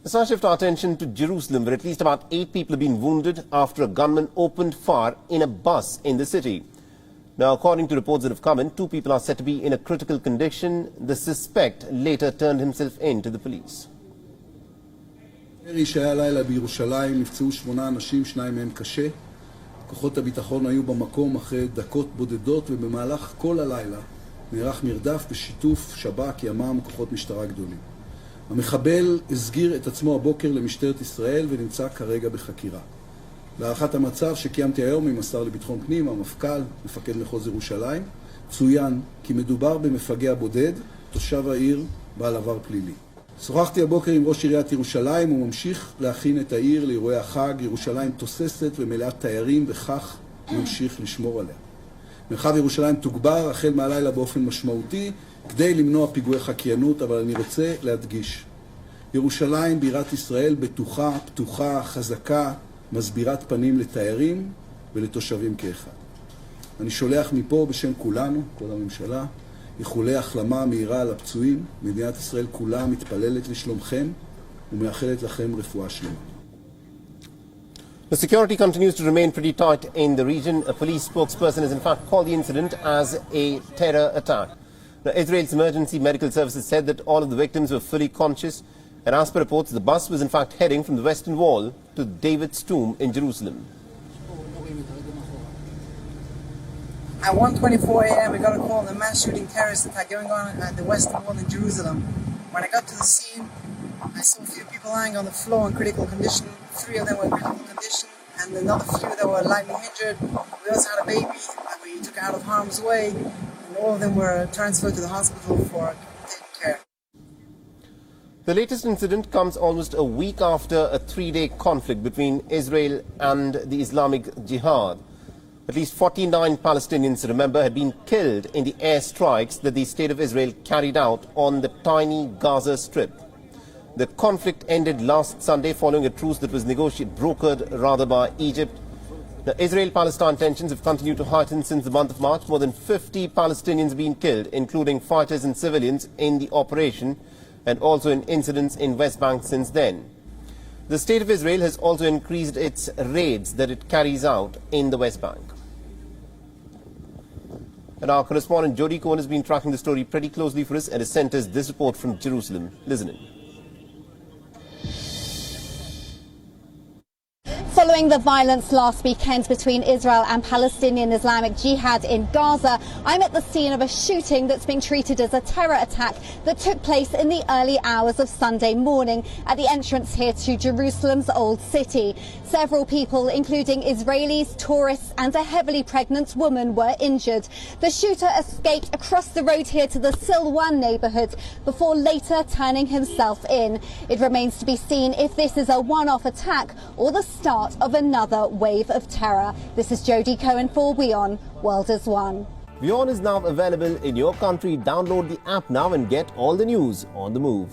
Let's now shift our attention to Jerusalem, where at least about 8 people have been wounded after a gunman opened fire in a bus in the city. Now, according to reports that have come in, 2 people are said to be in a critical condition. The suspect later turned himself in to the police. שהיה לילה בירושלים, נפצעו 8 אנשים, 2 מהם קשה. כוחות הביטחון היו במקום אחרי דקות בודדות, ובמהלך כל הלילה נערך מרדף בשיתוף שב"כ, ימ"מ וכוחות משטרה גדולים. המחבל הסגיר את עצמו הבוקר למשטרת ישראל ונמצא כרגע בחקירה. להערכת המצב שקיימתי היום עם השר לביטחון פנים, המפכ"ל, מפקד מחוז ירושלים, צוין כי מדובר במפגע בודד, תושב העיר בעל עבר פלילי. שוחחתי הבוקר עם ראש עיריית ירושלים וממשיך להכין את העיר לאירועי החג. ירושלים תוססת ומלאת תיירים, וכך נמשיך לשמור עליה. מרחב ירושלים תוגבר החל מהלילה באופן משמעותי כדי למנוע פיגועי חקיינות, אבל אני רוצה להדגיש: ירושלים בירת ישראל בטוחה, פתוחה, חזקה, מסבירת פנים לתיירים ולתושבים כאחד. אני שולח מפה בשם כולנו, כל הממשלה, איחולי החלמה מהירה לפצועים. מדינת ישראל כולה מתפללת לשלומכם ומאחלת לכם רפואה שלמה. The security continues to remain pretty tight in the region. A police spokesperson has in fact called the incident as a terror attack. Now, Israel's emergency medical services said that all of the victims were fully conscious, and as per reports, the bus was in fact heading from the Western Wall to David's tomb in Jerusalem. At 1:24 a.m. we got a call on the mass shooting terrorist attack going on at the Western Wall in Jerusalem. When I got to the scene, I saw a few people lying on the floor in critical condition. 3 of them were in critical condition, and another few that were lightly injured. We also had a baby that we took out of harm's way, and all of them were transferred to the hospital for taken care. The latest incident comes almost a week after a 3-day conflict between Israel and the Islamic Jihad. At least 49 Palestinians, remember, had been killed in the airstrikes that the State of Israel carried out on the tiny Gaza Strip. The conflict ended last Sunday following a truce that was brokered by Egypt. The Israel-Palestine tensions have continued to heighten since the month of March. More than 50 Palestinians have been killed, including fighters and civilians, in the operation, and also in incidents in West Bank since then. The State of Israel has also increased its raids that it carries out in the West Bank. And our correspondent Jody Cohen has been tracking the story pretty closely for us and has sent us this report from Jerusalem. Listen in. Following the violence last weekend between Israel and Palestinian Islamic Jihad in Gaza, I'm at the scene of a shooting that's being treated as a terror attack that took place in the early hours of Sunday morning at the entrance here to Jerusalem's Old City. Several people, including Israelis, tourists and a heavily pregnant woman, were injured. The shooter escaped across the road here to the Silwan neighbourhood before later turning himself in. It remains to be seen if this is a one-off attack or the start of another wave of terror. This is Jody Cohen for WION, World is One. WION is now available in your country. Download the app now and get all the news on the move.